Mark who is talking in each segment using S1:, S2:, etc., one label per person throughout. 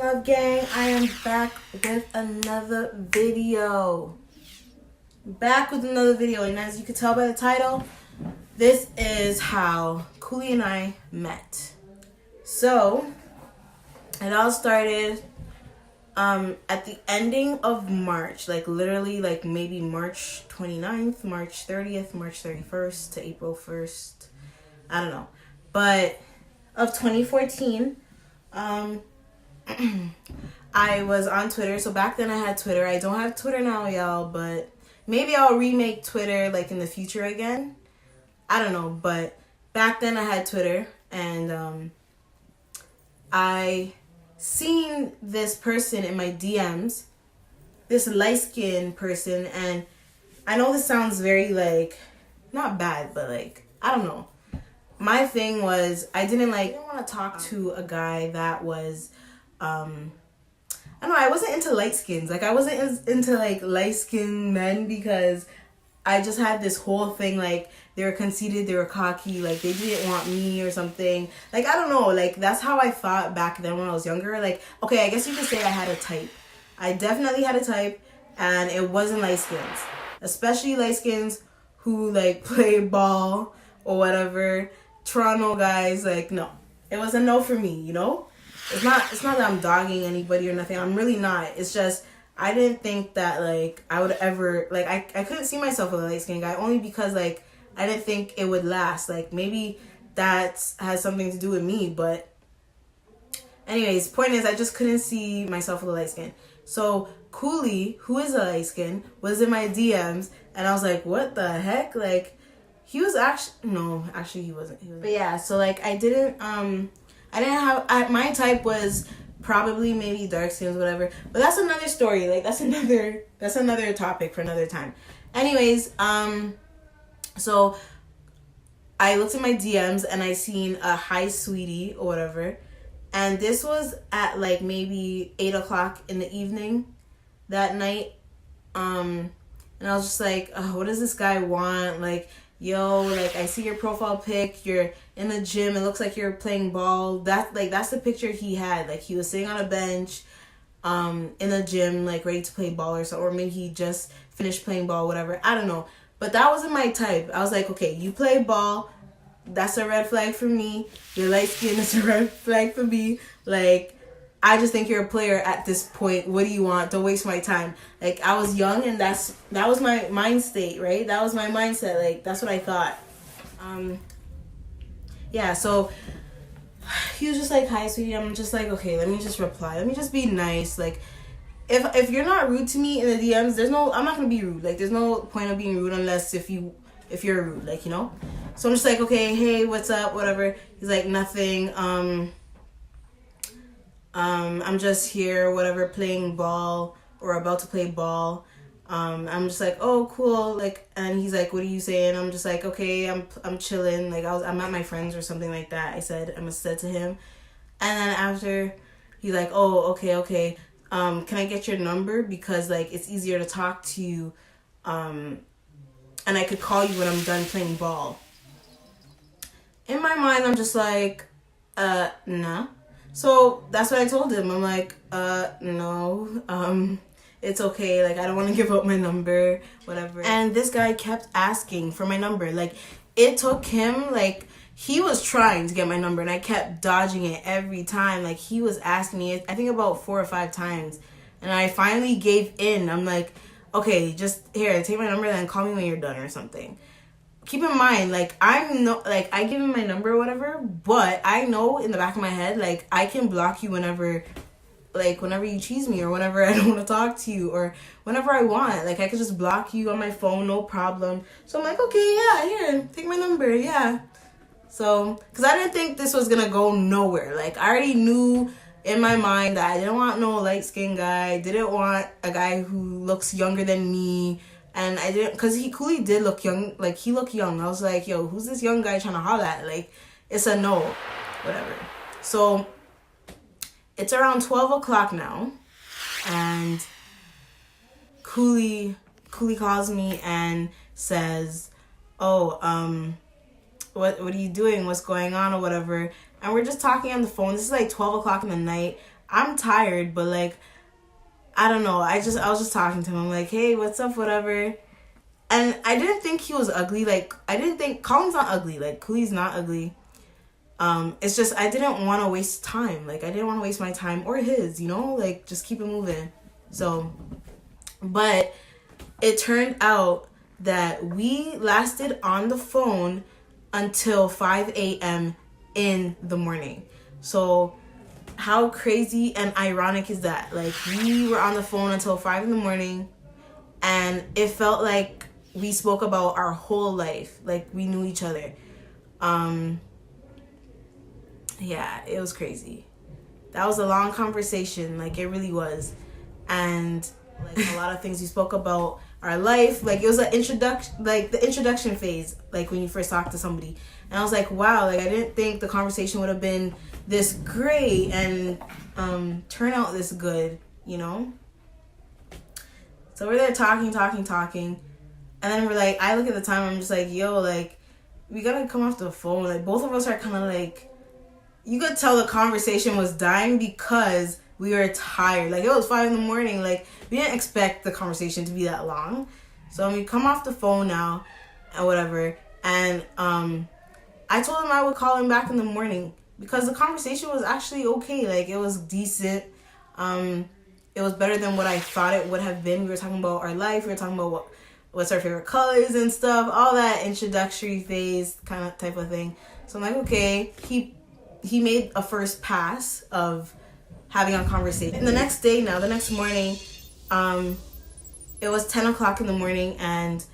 S1: Love Gang? I am back with another video. And as you can tell by the title, this is how Cooley and I met. So, it all started at the ending of March, like literally like maybe March 29th, March 30th, March 31st to April 1st. I don't know. But of 2014, I was on Twitter. So back then I had Twitter. I don't have Twitter now, y'all, but maybe I'll remake Twitter like in the future again. I don't know, but back then I had Twitter, and I seen this person in my DMs, this light-skinned person, and I know this sounds very like, not bad, but like, I don't know. My thing was, I didn't want to talk to a guy that was, I don't know, I wasn't into light skins. Like, I wasn't into like light-skinned men because I just had this whole thing, like, they were conceited, they were cocky, like, they didn't want me or something. Like, I don't know, like, that's how I thought back then when I was younger. Like, okay, I guess you could say I had a type. I definitely had a type, and it wasn't light skins. Especially light skins who, like, play ball or whatever. Toronto guys, like, no. It was a no for me, you know? It's not that I'm dogging anybody or nothing. I'm really not. It's just, I didn't think that, like, I would ever, like, I couldn't see myself as a light-skinned guy only because, like, I didn't think it would last. Like, maybe that has something to do with me, but anyways, point is, I just couldn't see myself with a light skin. So, Cooley, who is a light skin, was in my DMs, and I was like, what the heck? Like, he was actually, he wasn't. But yeah, so, like, I didn't have, my type was probably maybe dark skins, whatever. But that's another story. Like, that's another topic for another time. Anyways, so I looked at my DMs and I seen a hi sweetie or whatever. And this was at like maybe 8 o'clock in the evening that night. And I was just like, oh, what does this guy want? Like, yo, like, I see your profile pic, you're in the gym, it looks like you're playing ball. That's the picture he had. Like, he was sitting on a bench, in the gym, like, ready to play ball or something, or maybe he just finished playing ball, whatever, I don't know. But that wasn't my type. I was like, okay, you play ball, that's a red flag for me. Your light skin is a red flag for me. Like, I just think you're a player at this point. What do you want? Don't waste my time. Like, I was young, and that was my mind state, right? That was my mindset. Like, that's what I thought. Yeah, so he was just like, hi, sweetie. I'm just like, okay, let me just reply. Let me just be nice. Like, if you're not rude to me in the DMs, I'm not going to be rude. Like, there's no point of being rude unless if you're rude, like, you know? So I'm just like, okay, hey, what's up, whatever. He's like, nothing, I'm just here, whatever, playing ball or about to play ball. I'm just like, oh, cool. Like, and he's like, what are you saying? I'm just like, okay, I'm chilling. Like, I'm at my friends or something like that. I must have said to him. And then after, he's like, oh, okay. Can I get your number? Because, like, it's easier to talk to you. And I could call you when I'm done playing ball. In my mind, I'm just like, nah. So that's what I told him. I'm like, no, it's okay. Like, I don't want to give up my number, whatever. And this guy kept asking for my number. Like, it took him, like, he was trying to get my number, and I kept dodging it every time. Like, he was asking me, I think about 4 or 5 times. And I finally gave in. I'm like, okay, just here, take my number, then call me when you're done or something. Keep in mind, like, I give him my number or whatever, but I know in the back of my head, like, I can block you whenever you cheese me, or whenever I don't want to talk to you, or whenever I want. Like, I could just block you on my phone, no problem. So I'm like, okay, yeah, here, take my number, yeah. So, because I didn't think this was going to go nowhere. Like, I already knew in my mind that I didn't want no light-skinned guy, didn't want a guy who looks younger than me. And I didn't, because Cooley did look young. Like, he looked young. I was like, yo, who's this young guy trying to holler at? Like, it's a no. Whatever. So, it's around 12 o'clock now. And Cooley calls me and says, oh, what are you doing? What's going on or whatever? And we're just talking on the phone. This is like 12 o'clock in the night. I'm tired, but like, I don't know. I was just talking to him. I'm like, hey, what's up, whatever. And I didn't think he was ugly. Like, I didn't think Colin's not ugly. Like, Cooley's not ugly. It's just I didn't want to waste time. Like, I didn't want to waste my time or his, you know? Like, just keep it moving. So, but it turned out that we lasted on the phone until 5 a.m. in the morning. So, how crazy and ironic is that? Like, we were on the phone until 5 in the morning, and it felt like we spoke about our whole life. Like, we knew each other. Yeah, it was crazy. That was a long conversation. Like, it really was. And like a lot of things we spoke about our life. Like, it was an introduction, like the introduction phase, like when you first talk to somebody. And I was like, wow, like I didn't think the conversation would have been this great and turn out this good, you know? So we're there talking. And then we're like, I look at the time, I'm just like, yo, like, we gotta come off the phone. Like, both of us are kind of like, you could tell the conversation was dying because we were tired. Like, it was 5 in the morning. Like, we didn't expect the conversation to be that long. So we come off the phone now and whatever. And I told him I would call him back in the morning because the conversation was actually okay. Like, it was decent. It was better than what I thought it would have been. We were talking about our life. We were talking about what's our favorite colors and stuff. All that introductory phase kind of type of thing. So I'm like, okay. He made a first pass of having a conversation. And the next morning, it was 10 o'clock in the morning, and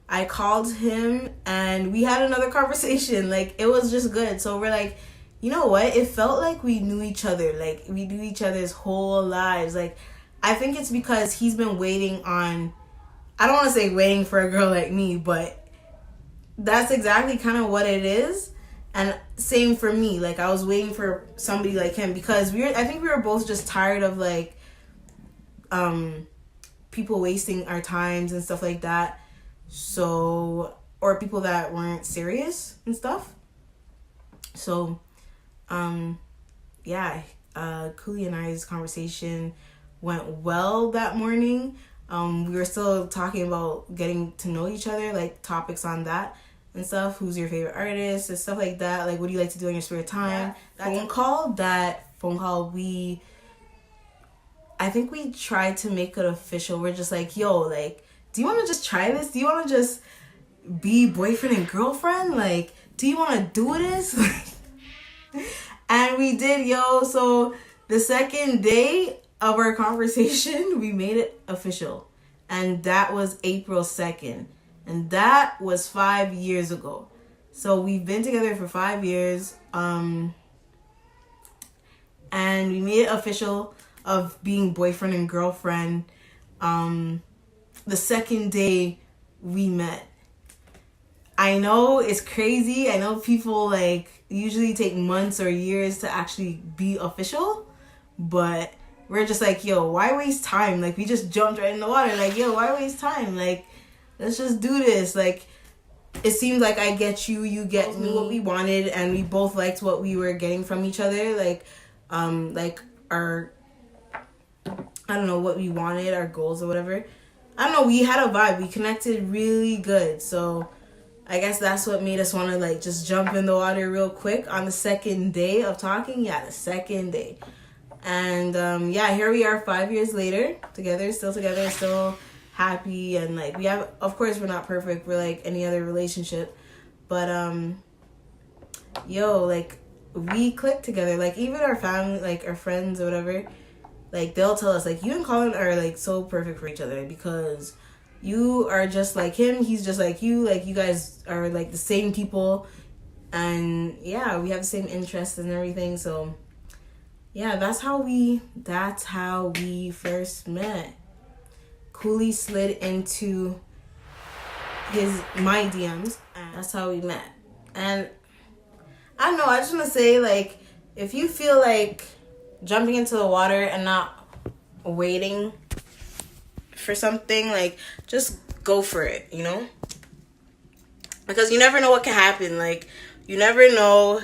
S1: I called him, and we had another conversation. Like, it was just good. So we're like, you know what? It felt like we knew each other. Like, we knew each other's whole lives. Like, I think it's because he's been waiting on, I don't want to say waiting for a girl like me, but that's exactly kind of what it is. And same for me. Like, I was waiting for somebody like him because I think we were both just tired of like people wasting our times and stuff like that. So, or people that weren't serious and stuff. So, yeah, Cooley and I's conversation went well that morning. We were still talking about getting to know each other, like topics on that and stuff. Who's your favorite artist and stuff like that. Like, what do you like to do in your spare time? That phone call, I think we tried to make it official. We're just like, yo, like, do you want to just try this? Do you want to just be boyfriend and girlfriend? Like, do you want to do this? And we did, yo. So the second day of our conversation, we made it official. And that was April 2nd. And that was 5 years ago. So we've been together for 5 years. And we made it official of being boyfriend and girlfriend the second day we met. I know it's crazy. I know people like usually take months or years to actually be official. But we're just like, yo, why waste time? Like, we just jumped right in the water. Like, yo, why waste time? Like, let's just do this. Like, it seems like I get you, you get me. What we wanted, and we both liked what we were getting from each other. Like our, I don't know, what we wanted, our goals or whatever. I don't know, we had a vibe. We connected really good. So I guess that's what made us want to like just jump in the water real quick on the second day of talking. Yeah, the second day. And yeah, here we are 5 years later, still happy. And like, we have, of course we're not perfect, we're like any other relationship, but yo, like, we click together. Like, even our family, like our friends or whatever, like, they'll tell us like, you and Colin are like so perfect for each other because you are just like him, he's just like you guys are like the same people, and yeah, we have the same interests and everything. So yeah, that's how we first met. Cooley slid into my DMs, and that's how we met. And I don't know, I just want to say, like, if you feel like jumping into the water and not waiting for something, like, just go for it, you know? Because you never know what can happen. Like, you never know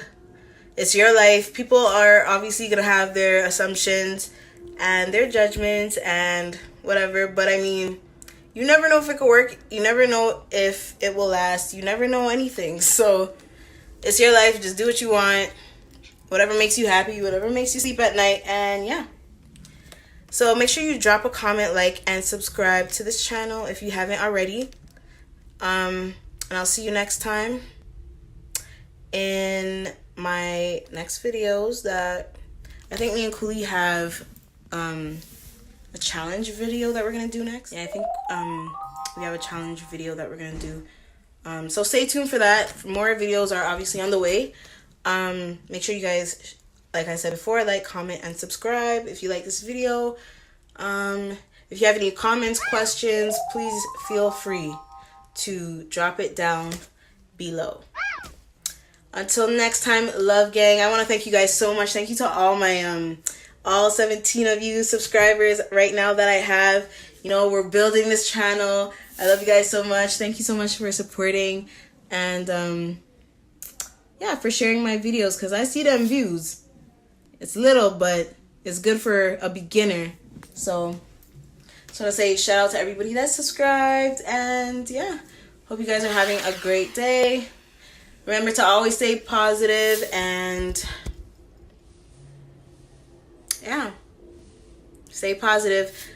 S1: It's your life. People are obviously gonna have their assumptions and their judgments and whatever, but I mean, you never know if it could work. You never know if it will last. You never know anything. So it's your life. Just do what you want. Whatever makes you happy, whatever makes you sleep at night, and yeah. So make sure you drop a comment, like, and subscribe to this channel if you haven't already. And I'll see you next time in my next videos that I think me and Cooley have a challenge video that we're gonna do next. Yeah, I think we have a challenge video that we're gonna do. So stay tuned for that. More videos are obviously on the way. Make sure you guys, like I said before, like, comment, and subscribe if you like this video. If you have any comments, questions, please feel free to drop it down below. Until next time, love gang. I want to thank you guys so much. Thank you to all my all 17 of you subscribers right now that I have. You know, we're building this channel. I love you guys so much. Thank you so much for supporting and yeah, for sharing my videos, because I see them views. It's little, but it's good for a beginner. So just want to say shout out to everybody that subscribed, and yeah, hope you guys are having a great day. Remember to always stay positive, and yeah, stay positive.